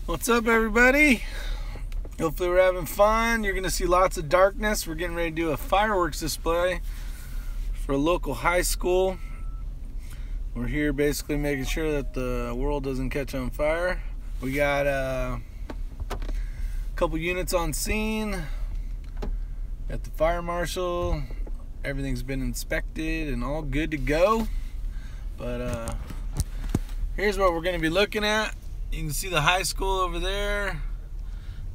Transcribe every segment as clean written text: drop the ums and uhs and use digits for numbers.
What's up, everybody? Hopefully we're having fun. You're gonna see lots of darkness. We're getting ready to do a fireworks display for a local high school. We're here basically making sure that the world doesn't catch on fire. We got a couple units on scene. Got the fire marshal. Everything's been inspected and all good to go. But here's what we're going to be looking at. You can see the high school over there.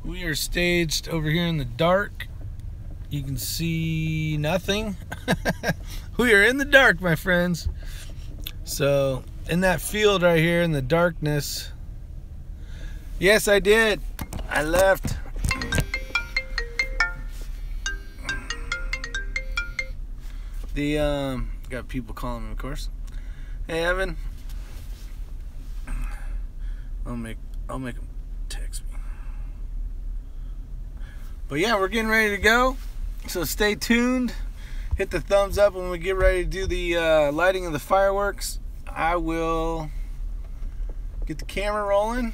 We are staged over here in the dark. You can see nothing. We are in the dark, my friends. So in that field right here in the darkness. Yes, I did. I left. Got people calling me, of course. Hey, Evan. I'll make them text me. But yeah, we're getting ready to go. So stay tuned. Hit the thumbs up when we get ready to do the lighting of the fireworks. I will get the camera rolling,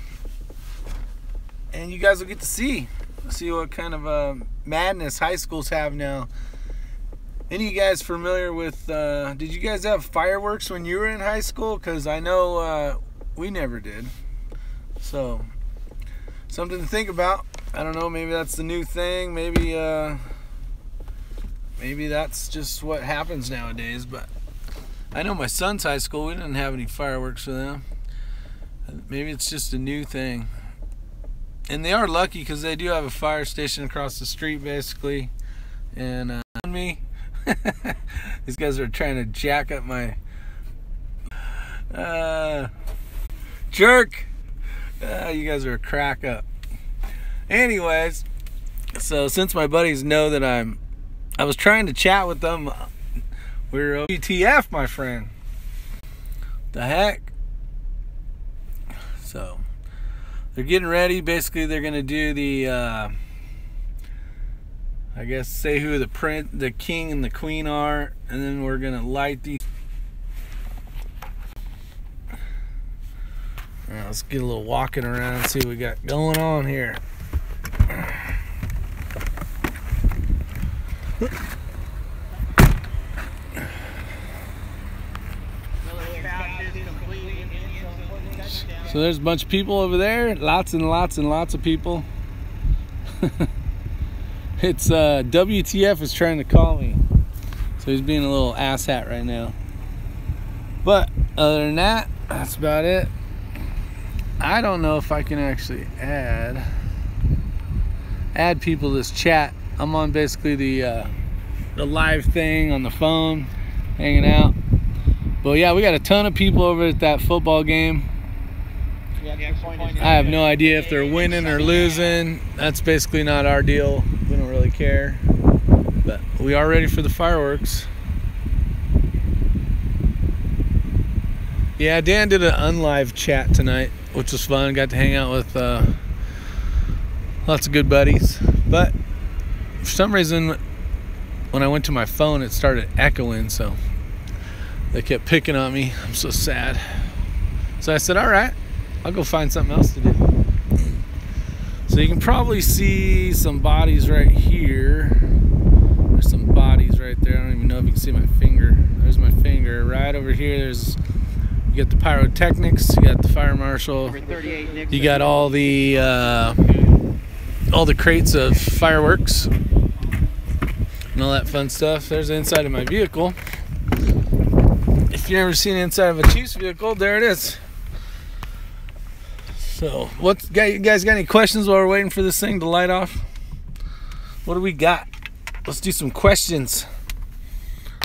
and you guys will get to see what kind of madness high schools have now. Any of you guys familiar with, did you guys have fireworks when you were in high school? Because I know we never did. So, something to think about. I don't know, maybe that's the new thing. Maybe that's just what happens nowadays. But I know my son's high school, we didn't have any fireworks for them. Maybe it's just a new thing. And they are lucky because they do have a fire station across the street, basically. And me. These guys are trying to jack up my jerk. You guys are a crack up. Anyways, so since my buddies know that I was trying to chat with them. We're WTF, my friend. The heck? So they're getting ready. Basically, they're gonna do the I guess say who the king and the queen are, and then we're gonna light these. All right, let's get a little walking around and see what we got going on here. So there's a bunch of people over there, lots and lots and lots of people. It's WTF is trying to call me, so he's being a little asshat right now. But other than that, that's about it. I don't know if I can actually add people to this chat. I'm on basically the live thing on the phone, hanging out. But yeah, we got a ton of people over at that football game. I have no idea if they're winning or losing. That's basically not our deal. We don't really care. But we are ready for the fireworks. Yeah, Dan did an unlive chat tonight, which was fun. Got to hang out with lots of good buddies. But for some reason, when I went to my phone, it started echoing, so they kept picking on me. I'm so sad. So I said, all right, I'll go find something else to do. So you can probably see some bodies right here. There's some bodies right there. I don't even know if you can see my finger. There's my finger. Right over here, you got the pyrotechnics, you got the fire marshal, you got all the crates of fireworks and all that fun stuff. There's the inside of my vehicle. If you've never seen the inside of a Chiefs vehicle, there it is. So, you guys got any questions while we're waiting for this thing to light off? What do we got? Let's do some questions.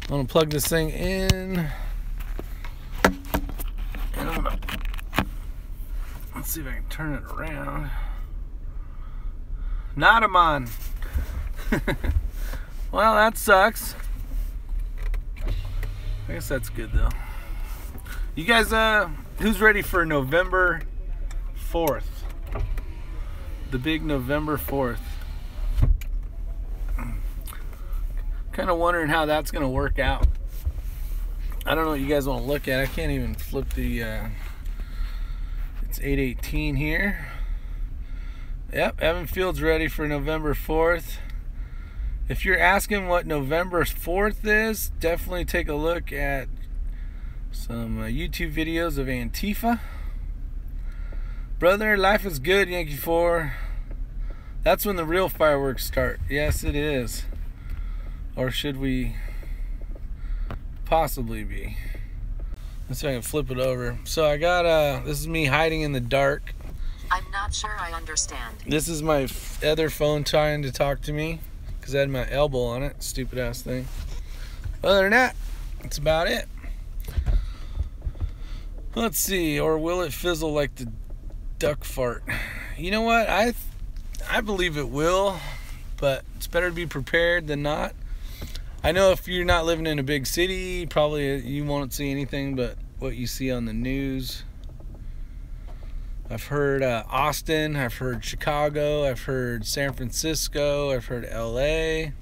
I'm gonna plug this thing in. Let's see if I can turn it around. Not a man. Well, that sucks. I guess that's good though. You guys, who's ready for November 4th? The big November 4th. Kind of wondering how that's gonna work out. I don't know what you guys want to look at. I can't even flip the it's 8:18 here. Yep, Evan Field's ready for November 4th. If you're asking what November 4th is, definitely take a look at some YouTube videos of Antifa. Brother, life is good, Yankee 4. That's when the real fireworks start. Yes, it is. Or should we possibly be? Let's see if I can flip it over. So I got, this is me hiding in the dark. I'm not sure I understand. This is my other phone trying to talk to me because I had my elbow on it. Stupid ass thing. Other than that, that's about it. Let's see. Or will it fizzle like the duck fart? You know what? I believe it will, but it's better to be prepared than not. I know if you're not living in a big city, probably you won't see anything but what you see on the news. I've heard Austin, I've heard Chicago, I've heard San Francisco, I've heard LA,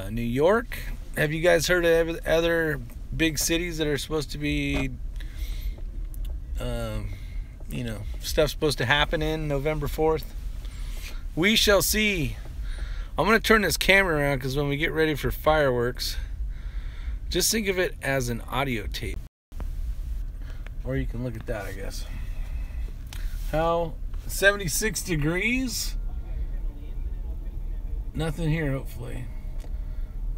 New York. Have you guys heard of other big cities that are supposed to be, you know, stuff supposed to happen in November 4th? We shall see. I'm going to turn this camera around because when we get ready for fireworks, just think of it as an audio tape. Or you can look at that, I guess. How 76 degrees? Nothing here, hopefully.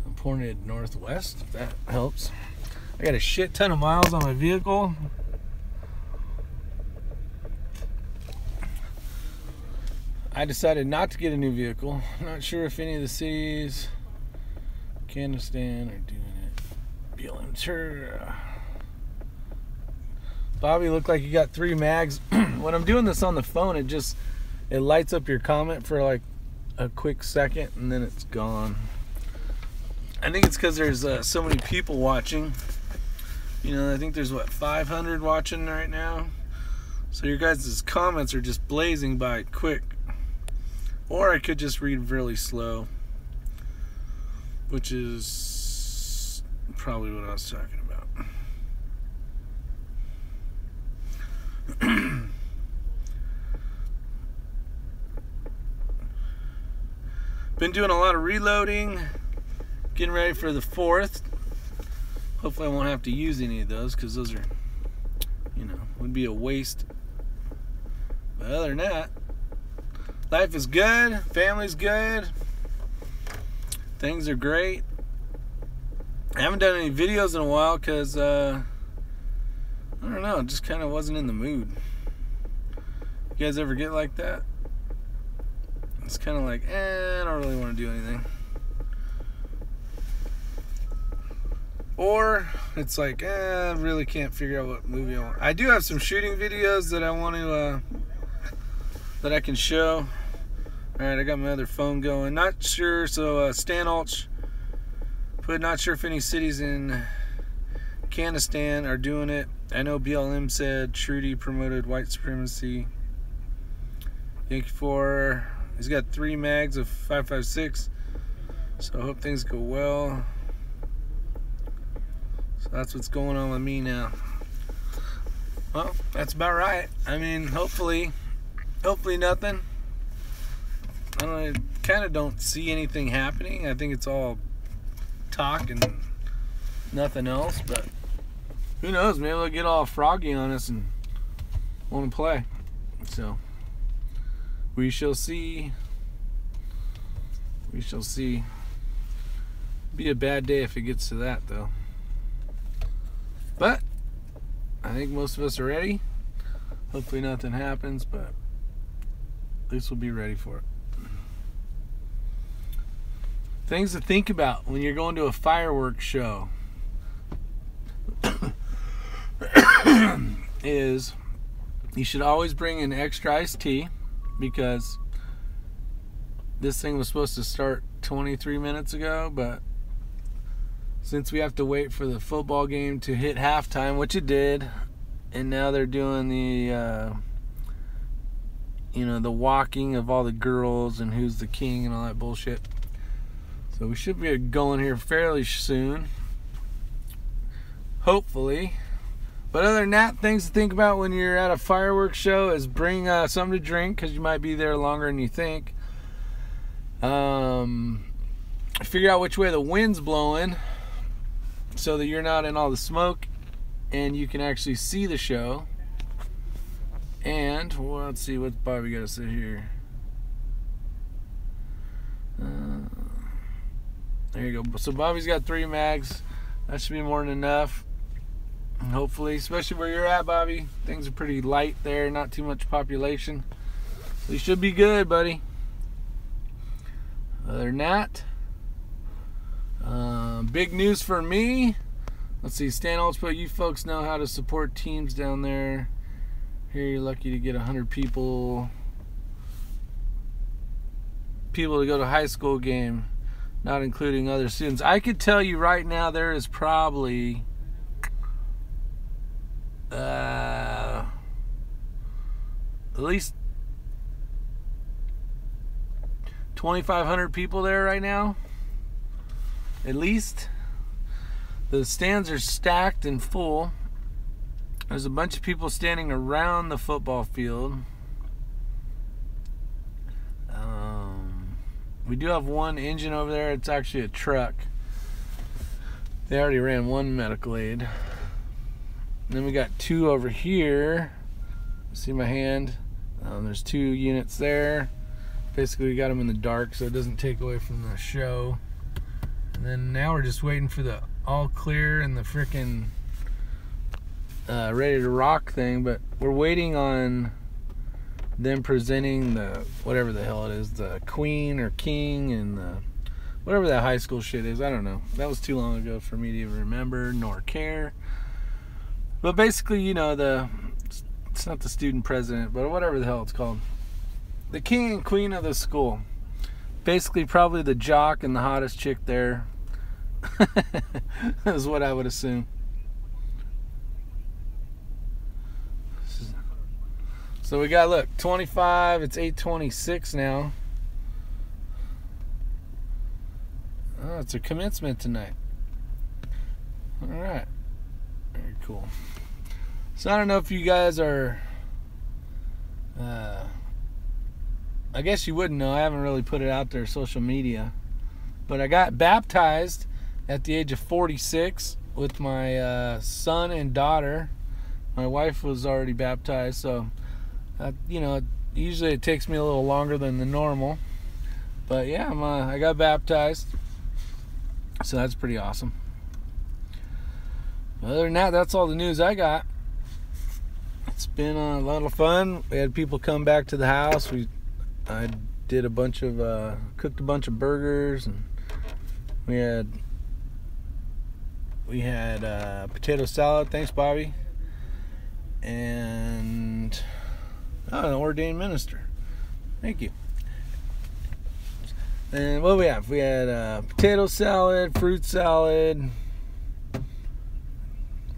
I'm pointed northwest, if that helps. I got a shit ton of miles on my vehicle. I decided not to get a new vehicle. I'm not sure if any of the cities, Afghanistan, are doing it. BLM, sure. Bobby looked like you got 3 mags. When I'm doing this on the phone, it lights up your comment for like a quick second and then it's gone. I think it's because there's so many people watching. You know, I think there's what, 500 watching right now. So your guys' comments are just blazing by quick. Or I could just read really slow, which is probably what I was talking about. Been doing a lot of reloading, getting ready for the 4th. Hopefully I won't have to use any of those because those are, you know, would be a waste. But other than that, life is good, family's good, things are great. I haven't done any videos in a while because I don't know, just kind of wasn't in the mood. You guys ever get like that? It's kind of like, I don't really want to do anything. Or it's like, I really can't figure out what movie I want. I do have some shooting videos that I want to, that I can show. Alright, I got my other phone going. Not sure, so Stan Alch put not sure if any cities in Afghanistan are doing it. I know BLM said Trudy promoted white supremacy. Yankee 4, he's got 3 mags of 5.56, so I hope things go well. So that's what's going on with me now. Well, that's about right. I mean, hopefully nothing. I kind of don't see anything happening. I think it's all talk and nothing else, but who knows, maybe they'll get all froggy on us and want to play. So we shall see. We shall see. Be a bad day if it gets to that, though. But I think most of us are ready. Hopefully nothing happens, but at least we'll be ready for it. Things to think about when you're going to a fireworks show is you should always bring an extra iced tea, because this thing was supposed to start 23 minutes ago, but since we have to wait for the football game to hit halftime, which it did, and now they're doing the you know, the walking of all the girls and who's the king and all that bullshit. So we should be going here fairly soon. Hopefully. But other than that, things to think about when you're at a fireworks show is bring something to drink, because you might be there longer than you think. Figure out which way the wind's blowing so that you're not in all the smoke and you can actually see the show. And, well, let's see what Bobby got to say here. There you go. So Bobby's got 3 mags. That should be more than enough. Hopefully, especially where you're at, Bobby. Things are pretty light there, not too much population. So you should be good, buddy. Other than that, big news for me. Let's see, Stan Oldspo, you folks know how to support teams down there. Here you're lucky to get 100 people to go to high school game, not including other students. I could tell you right now there is probably at least 2,500 people there right now. At least. The stands are stacked and full. There's a bunch of people standing around the football field. We do have one engine over there. It's actually a truck. They already ran one medical aid. And then we got 2 over here. See my hand? There's 2 units there. Basically, we got them in the dark so it doesn't take away from the show. And then now we're just waiting for the all clear and the frickin' ready to rock thing. But we're waiting on them presenting the whatever the hell it is, the queen or king and the whatever that high school shit is. I don't know. That was too long ago for me to even remember nor care. But basically, you know, it's not the student president, but whatever the hell it's called. The king and queen of the school. Basically, probably the jock and the hottest chick there. Is what I would assume. So we got, look, 25. It's 8:26 now. Oh, it's a commencement tonight. All right. Very cool. So I don't know if you guys are... I guess you wouldn't know. I haven't really put it out there, social media. But I got baptized at the age of 46 with my son and daughter. My wife was already baptized, so you know, usually it takes me a little longer than the normal. But yeah, I got baptized, so that's pretty awesome. Other than that, that's all the news I got. It's been a lot of fun. We had people come back to the house. I did cooked a bunch of burgers, and we had potato salad. Thanks, Bobby. And an ordained minister. Thank you. And what do we have? We had potato salad, fruit salad,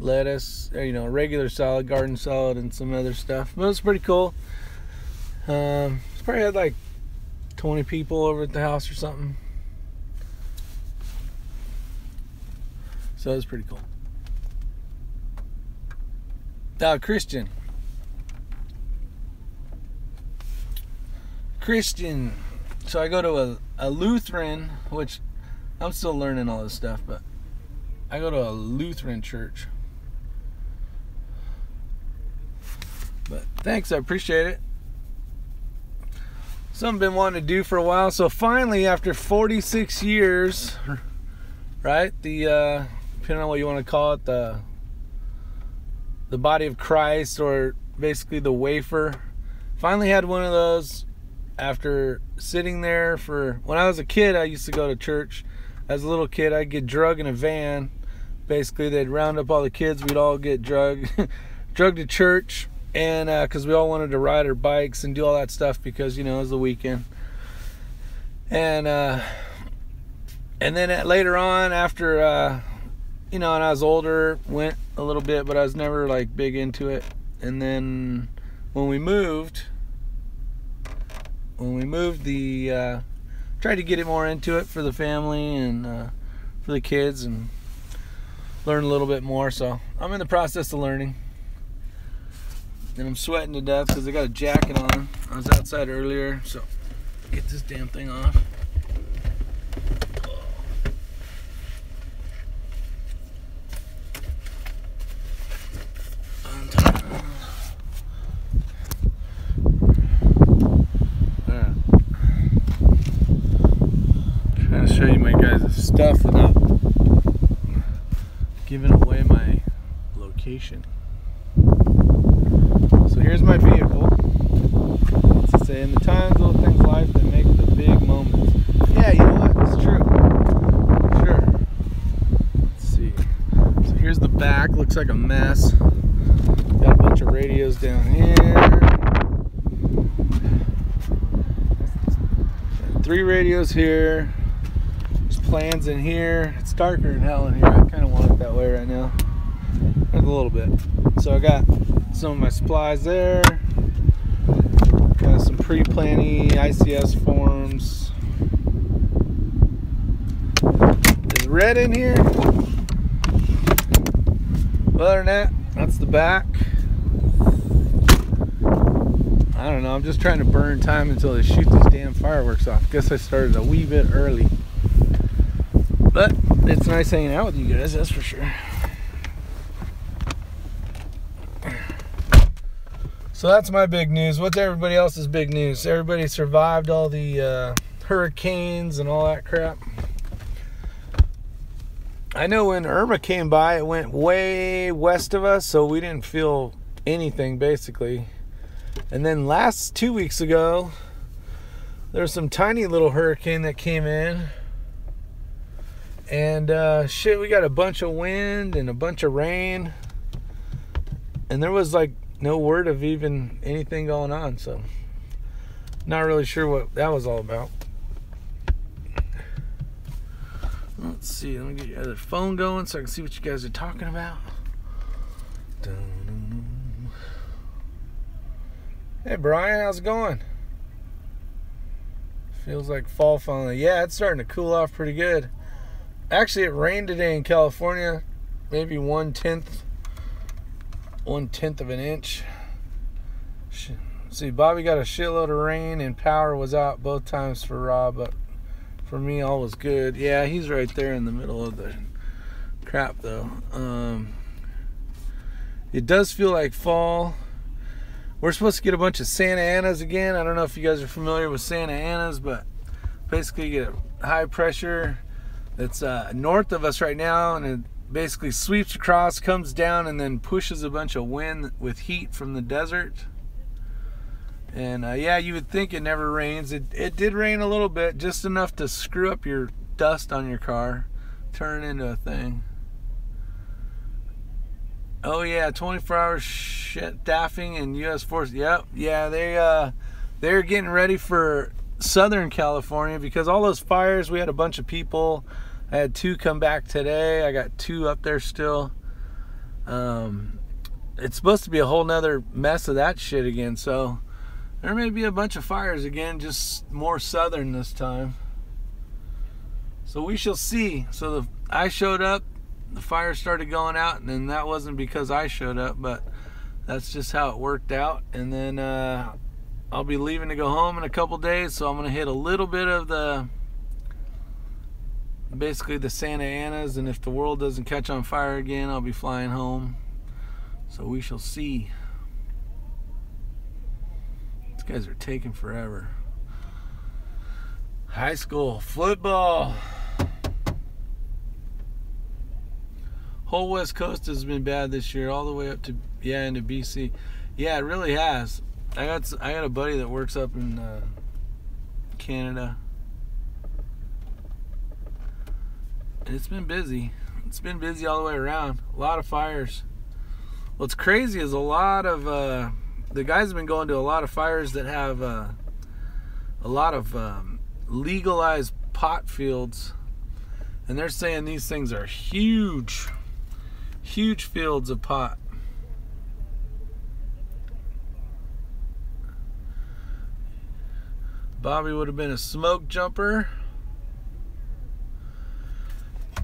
lettuce, regular salad, garden salad, and some other stuff. But it was pretty cool. Probably had like 20 people over at the house or something. So it was pretty cool. Christian. So I go to a Lutheran, which I'm still learning all this stuff, but I go to a Lutheran church. But thanks, I appreciate it. Something I've been wanting to do for a while. So finally, after 46 years, right? Depending on what you want to call it, the body of Christ, or basically the wafer. Finally had one of those after sitting there for... When I was a kid, I used to go to church. As a little kid, I'd get drugged in a van. Basically, they'd round up all the kids. We'd all get drugged to church. And because we all wanted to ride our bikes and do all that stuff because, it was the weekend. And then later on, after, and I was older, went a little bit, but I was never, like, big into it. And then when we moved, tried to get it more into it for the family and for the kids and learn a little bit more. So I'm in the process of learning. And I'm sweating to death because I got a jacket on. I was outside earlier, so get this damn thing off. Trying to show you my guys' stuff without giving away my location. So here's my vehicle. It's saying the tiny little things in life that make the big moments. Yeah, you know what? It's true. Sure. Let's see. So here's the back. Looks like a mess. Got a bunch of radios down here. 3 radios here. There's plans in here. It's darker than hell in here. I kind of want it that way right now. Just a little bit. So I got some of my supplies there. Got some pre-planny ICS forms. Is red in here? Other than that, that's the back. I don't know, I'm just trying to burn time until they shoot these damn fireworks off. Guess I started a wee bit early. But it's nice hanging out with you guys, that's for sure. So that's my big news. What's everybody else's big news? Everybody survived all the hurricanes and all that crap. I know when Irma came by, it went way west of us, so we didn't feel anything basically. And then 2 weeks ago, there was some tiny little hurricane that came in. And shit, we got a bunch of wind and a bunch of rain. And there was like no word of even anything going on, so not really sure what that was all about. Let's see, let me get your other phone going so I can see what you guys are talking about. Hey Brian, how's it going? Feels like fall finally. Yeah, it's starting to cool off pretty good. Actually, it rained today in California, maybe 1/10 of an inch. See, Bobby got a shitload of rain and power was out both times for Rob, but for me all was good. Yeah, he's right there in the middle of the crap though. It does feel like fall. We're supposed to get a bunch of Santa Anas again. I don't know if you guys are familiar with Santa Anas, but basically you get a high pressure that's north of us right now, and it basically sweeps across, comes down, and then pushes a bunch of wind with heat from the desert. And yeah, you would think it never rains. It did rain a little bit, just enough to screw up your dust on your car, turn it into a thing. Oh yeah, 24-hour staffing and U.S. Force. Yep, yeah, they're getting ready for Southern California because all those fires. We had a bunch of people. I had 2 come back today. I got 2 up there still. It's supposed to be a whole nother mess of that shit again. So there may be a bunch of fires again, just more southern this time. So we shall see. So I showed up. The fire started going out, and then that wasn't because I showed up, but that's just how it worked out. And then I'll be leaving to go home in a couple days, so I'm going to hit a little bit of basically the Santa Anas, and if the world doesn't catch on fire again, I'll be flying home. So we shall see. These guys are taking forever. High school football. Whole West Coast has been bad this year, all the way up to into BC. Yeah, it really has. I got a buddy that works up in Canada, and it's been busy. It's been busy all the way around. A lot of fires. What's crazy is a lot of the guys have been going to a lot of fires that have a lot of legalized pot fields, and they're saying these things are huge. Huge fields of pot. Bobby would have been a smoke jumper.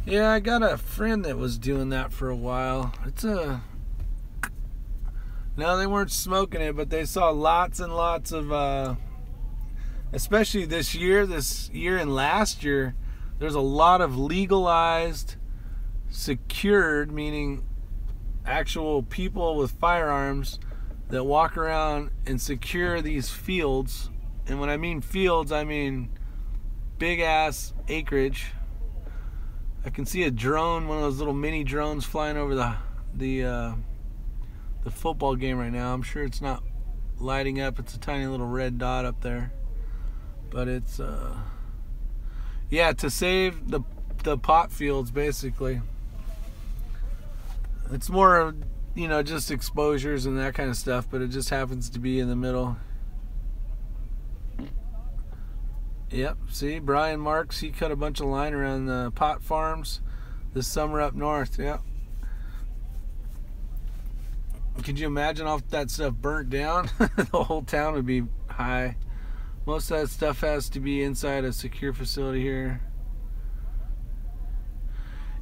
Yeah, I got a friend that was doing that for a while. There's No, they weren't smoking it, but they saw lots and lots of, especially this year and last year, there's a lot of legalized, secured, meaning actual people with firearms that walk around and secure these fields. And when I mean fields, I mean big ass acreage. I can see a drone, one of those little mini drones flying over the football game right now. I'm sure it's not lighting up. It's a tiny little red dot up there. But it's yeah, to save the pot fields basically. It's more, you know, just exposures and that kind of stuff, but it just happens to be in the middle. Yep, see, Brian Marks, he cut a bunch of line around the pot farms this summer up north. Yep. Could you imagine all that stuff burnt down? The whole town would be high. Most of that stuff has to be inside a secure facility here.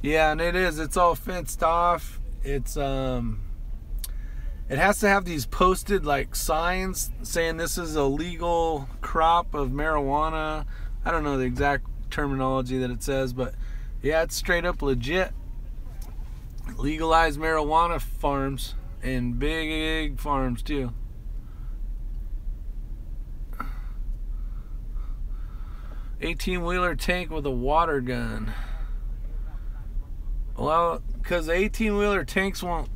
Yeah, and it is. It's all fenced off. It's it has to have these posted like signs saying this is a legal crop of marijuana. I don't know the exact terminology that it says, but yeah, it's straight up legit. Legalized marijuana farms, and big farms too. "18-wheeler tank with a water gun." Well, because the 18-wheeler tanks won't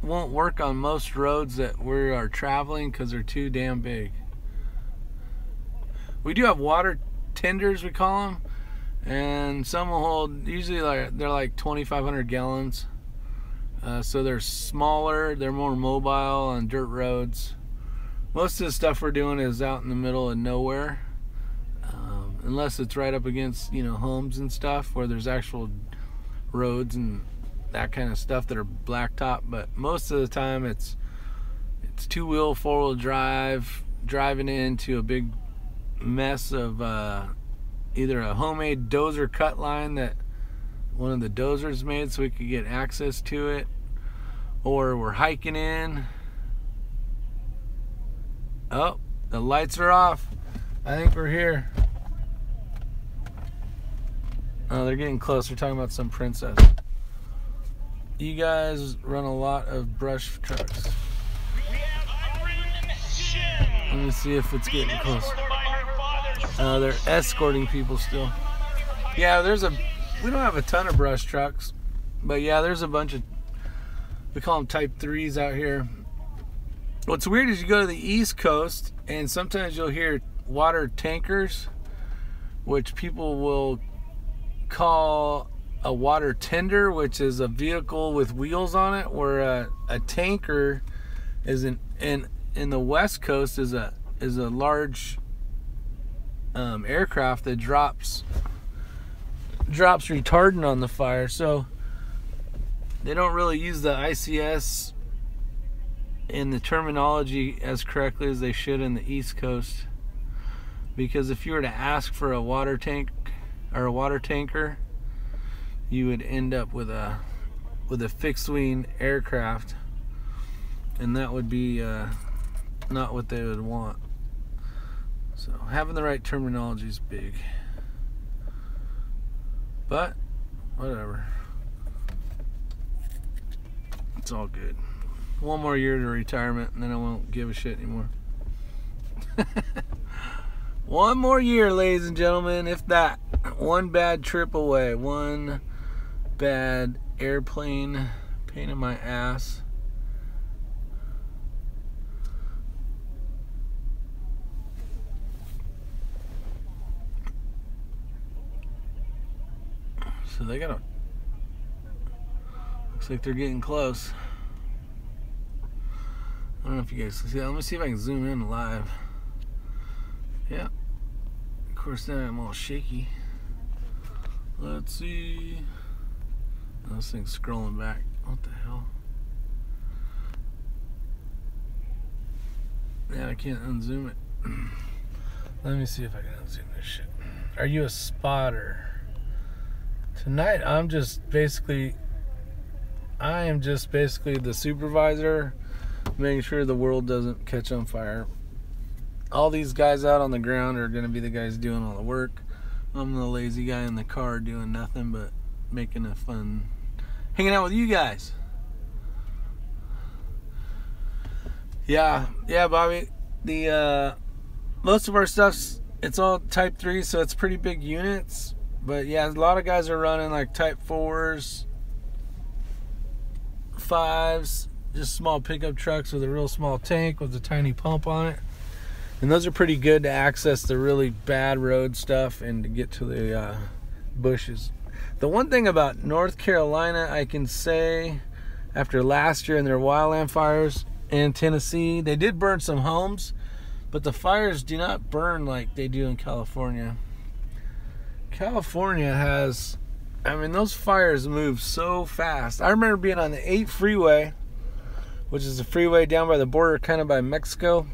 work on most roads that we are traveling because they're too damn big. We do have water tenders, we call them, and some will hold, usually they're like 2,500 gallons. So they're smaller, they're more mobile on dirt roads. Most of the stuff we're doing is out in the middle of nowhere, unless it's right up against, you know, homes and stuff where there's actual roads and that kind of stuff that are blacktop. But most of the time it's two-wheel, four-wheel drive, driving into a big mess of either a homemade dozer cut line that one of the dozers made so we could get access to it, or we're hiking in. Oh, the lights are off. I think we're here. Oh, they're getting close. They're talking about some princess. You guys run a lot of brush trucks. Let me see if it's getting close. They're escorting people still. Yeah, we don't have a ton of brush trucks, but yeah, there's a bunch of, we call them type 3s out here. What's weird is you go to the East Coast and sometimes you'll hear water tankers, which people will call a water tender, which is a vehicle with wheels on it, where a tanker is in the West Coast is a large aircraft that drops retardant on the fire. So they don't really use the ICS in the terminology as correctly as they should in the East Coast, because if you were to ask for a water tank or a water tanker, you would end up with a fixed wing aircraft, and that would be not what they would want. So having the right terminology is big, but whatever, it's all good. One more year to retirement and then I won't give a shit anymore. One more year, ladies and gentlemen, if that. One bad trip away, one bad airplane pain in my ass. So they gotta, looks like they're getting close. I don't know if you guys can see that. Let me see if I can zoom in live. Yeah. Of course, then I'm all shaky. Let's see. Oh, this thing's scrolling back. What the hell? Yeah, I can't unzoom it. Let me see if I can unzoom this shit. Are you a spotter? Tonight, I am just basically the supervisor, making sure the world doesn't catch on fire. All these guys out on the ground are going to be the guys doing all the work. I'm the lazy guy in the car doing nothing but making it fun, hanging out with you guys. Yeah, Bobby. The most of our stuff's, it's all Type 3, so it's pretty big units. But yeah, a lot of guys are running like Type 4s, 5s, just small pickup trucks with a real small tank with a tiny pump on it. And those are pretty good to access the really bad road stuff and to get to the bushes. The one thing about North Carolina, I can say, after last year and their wildland fires in Tennessee, they did burn some homes, but the fires do not burn like they do in California. California has, I mean, those fires move so fast. I remember being on the 8 freeway, which is a freeway down by the border, kind of by Mexico,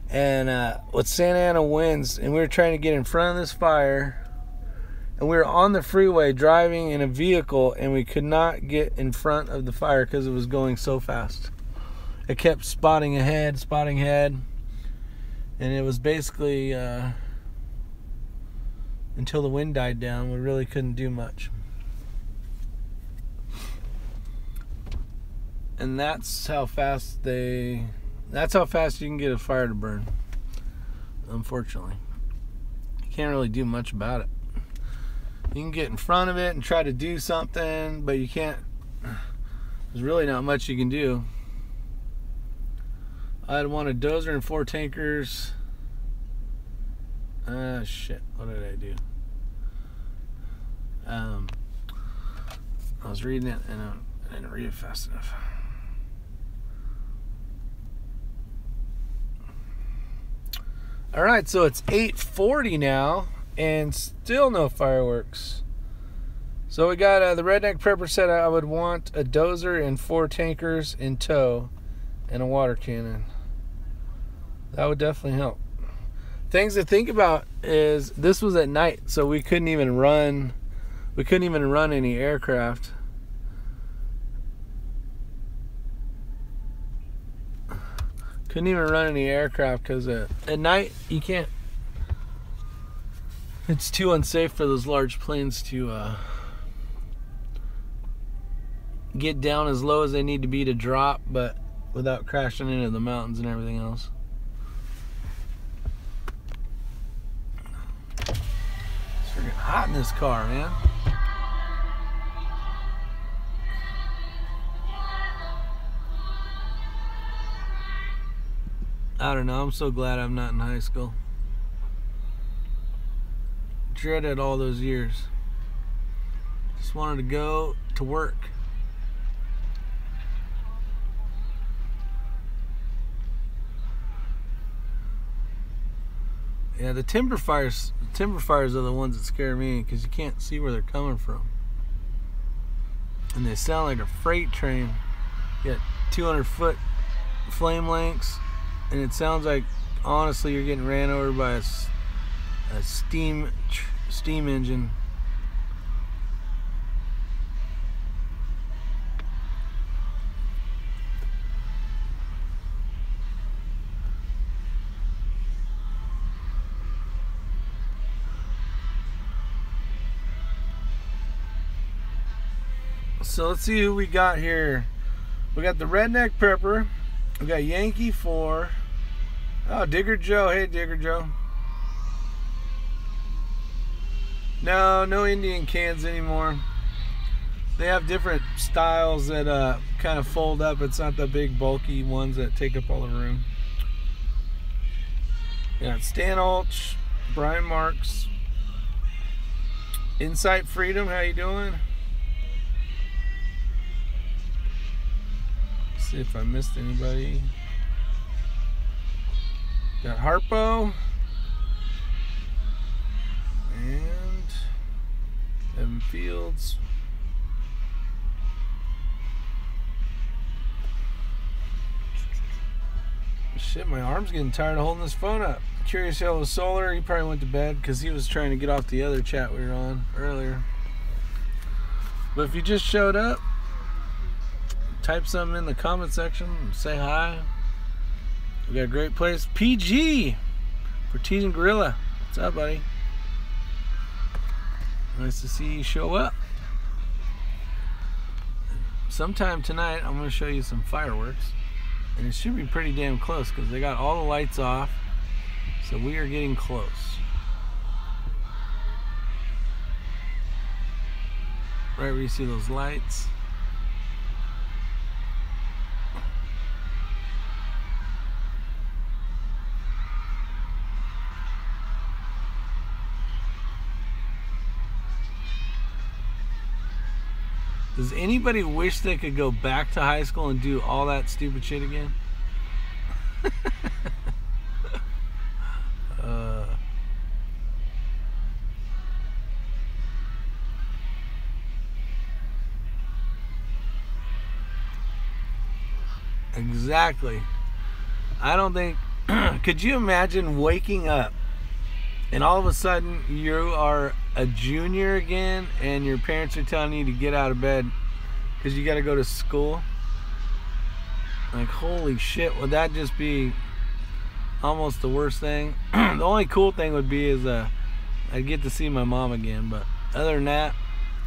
and with Santa Ana winds, and we were trying to get in front of this fire, and we were on the freeway driving in a vehicle, and we could not get in front of the fire because it was going so fast. It kept spotting ahead, and it was basically until the wind died down, we really couldn't do much. And that's how fast you can get a fire to burn, unfortunately. You can't really do much about it. You can get in front of it and try to do something, but you can't, there's really not much you can do. I'd want a dozer and 4 tankers. Shit, what did I do? I was reading it and I didn't read it fast enough. Alright, so it's 8:40 now and still no fireworks. So we got the Redneck Prepper said I would want a dozer and 4 tankers in tow and a water cannon. That would definitely help. Things to think about is this was at night, so we couldn't even run any aircraft. Couldn't even run any aircraft because at night you can't. It's too unsafe for those large planes to get down as low as they need to be to drop, but without crashing into the mountains and everything else. It's freaking hot in this car, man. I don't know, I'm so glad I'm not in high school. Dreaded all those years. Just wanted to go to work. Yeah, the timber fires are the ones that scare me because you can't see where they're coming from. And they sound like a freight train. You got 200-foot flame lengths. And it sounds like, honestly, you're getting ran over by a steam engine. So let's see who we got here. We got the Redneck Prepper. We got Yankee 4. Oh, Digger Joe. Hey, Digger Joe. No Indian cans anymore. They have different styles that kind of fold up. It's not the big bulky ones that take up all the room. We got Stan Ulch, Brian Marks, Insight Freedom. How you doing? Let's see if I missed anybody. Got Harpo and Evan Fields. Shit, my arm's getting tired of holding this phone up. Curious Yellow Solar, he probably went to bed because he was trying to get off the other chat we were on earlier. But if you just showed up, type something in the comment section. Say hi. We got a great place. PG for Teasing Gorilla. What's up, buddy? Nice to see you show up. Sometime tonight, I'm going to show you some fireworks. And it should be pretty damn close because they got all the lights off. So we are getting close. Right where you see those lights. Does anybody wish they could go back to high school and do all that stupid shit again? Exactly. I don't think... Could you imagine waking up and all of a sudden you are a junior again and your parents are telling you to get out of bed because you got to go to school? Like, holy shit, would that just be almost the worst thing? The only cool thing would be is I'd get to see my mom again, but other than that,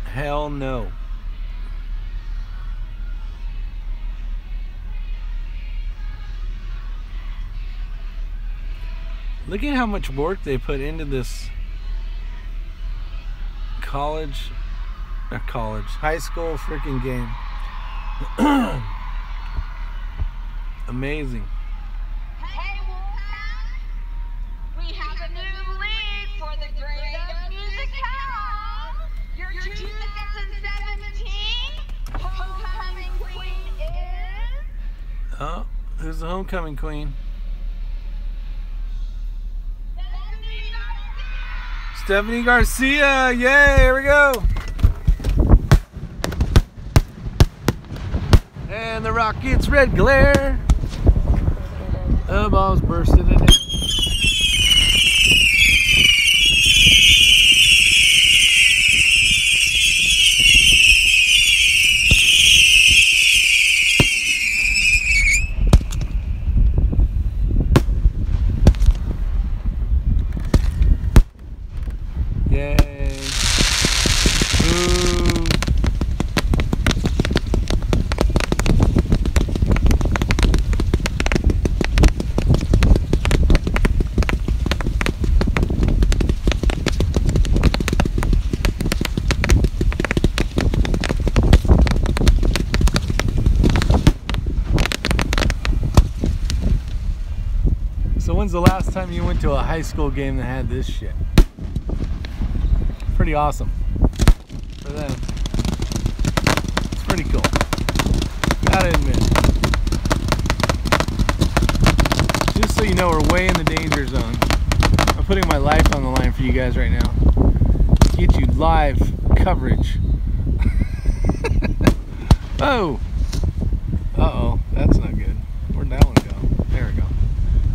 hell no. Look at how much work they put into this high school freaking game. Amazing. Hey, Wolfpack! We have a new lead for the grade of musicale. Your 2017 homecoming queen is... Oh, who's the homecoming queen? Stephanie Garcia, yay, here we go. And the Rockets' red glare. The ball's bursting in it. Yay. Ooh. So when's the last time you went to a high school game that had this shit? Pretty awesome for them. It's pretty cool. Gotta admit. Just so you know, we're way in the danger zone. I'm putting my life on the line for you guys right now. Get you live coverage. Oh! Uh-oh, that's not good. Where'd that one go? There we go.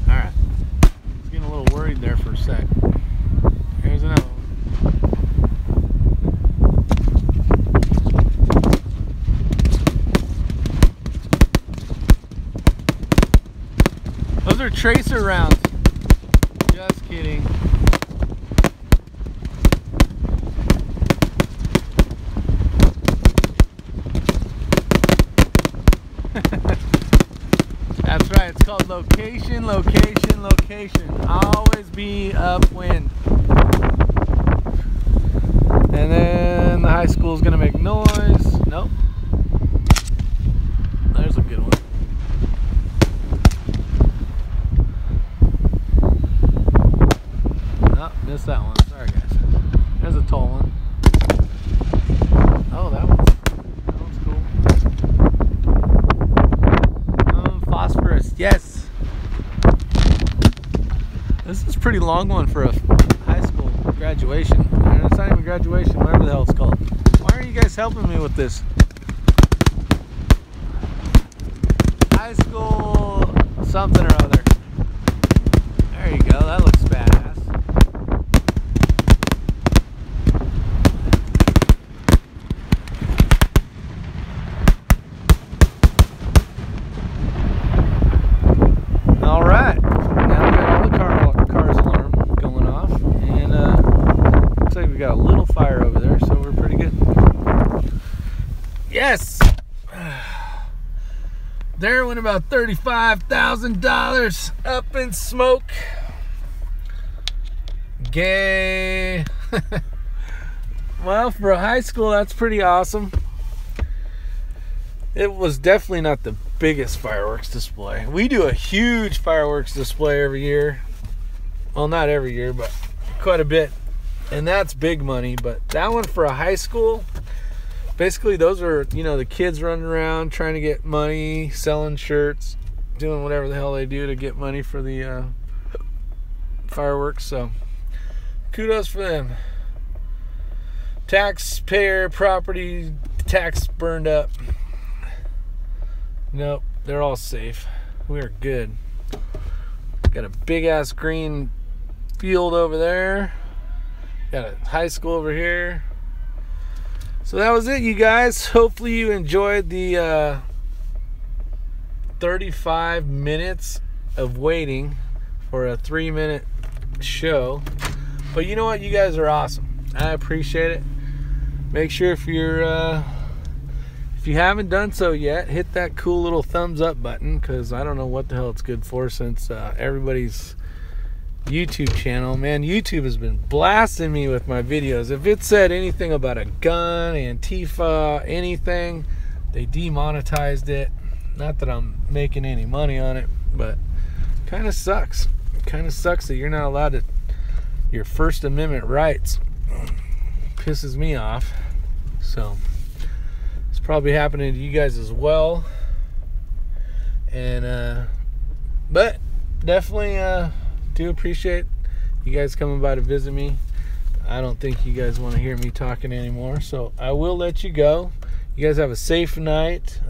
Alright. I was getting a little worried there for a sec. Here's another one. Those are tracer rounds. Just kidding. That's right, it's called location, location, location. Always be upwind. And then the high school's gonna make noise. Nope. There's a good one. Missed that one. Sorry, guys. There's a tall one. Oh, that one's cool. Phosphorus. Yes. This is a pretty long one for a high school graduation. It's not even graduation, whatever the hell it's called. Why are you guys helping me with this? High school something or other. There you go. That looks badass. went about $35,000 up in smoke. Gay. Well, for a high school, that's pretty awesome. It was definitely not the biggest fireworks display. We do a huge fireworks display every year. Well, not every year, but quite a bit. And that's big money. But that one for a high school, basically those are, you know, the kids running around trying to get money, selling shirts, doing whatever the hell they do to get money for the fireworks. So kudos for them. Taxpayer property tax burned up. Nope, they're all safe. We are good. Got a big ass green field over there. Got a high school over here. So that was it, you guys. Hopefully you enjoyed the 35 minutes of waiting for a 3-minute show. But you know what? You guys are awesome. I appreciate it. Make sure if you haven't done so yet, hit that cool little thumbs up button, because I don't know what the hell it's good for since everybody's YouTube channel, man, YouTube has been blasting me with my videos. If it said anything about a gun, Antifa, anything, they demonetized it. Not that I'm making any money on it, but kind of sucks. Kind of sucks that you're not allowed to, your First Amendment rights. Pisses me off. So it's probably happening to you guys as well. And but definitely do appreciate you guys coming by to visit me. I don't think you guys want to hear me talking anymore, so I will let you go. You guys have a safe night.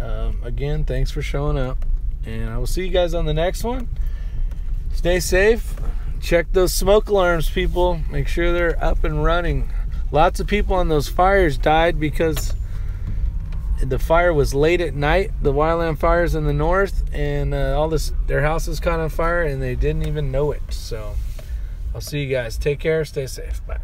Again, thanks for showing up, and I will see you guys on the next one. Stay safe. Check those smoke alarms, people. Make sure they're up and running. Lots of people on those fires died because the fire was late at night. The wildland fires in the north, and their houses caught on fire, and they didn't even know it. So I'll see you guys. Take care. Stay safe. Bye.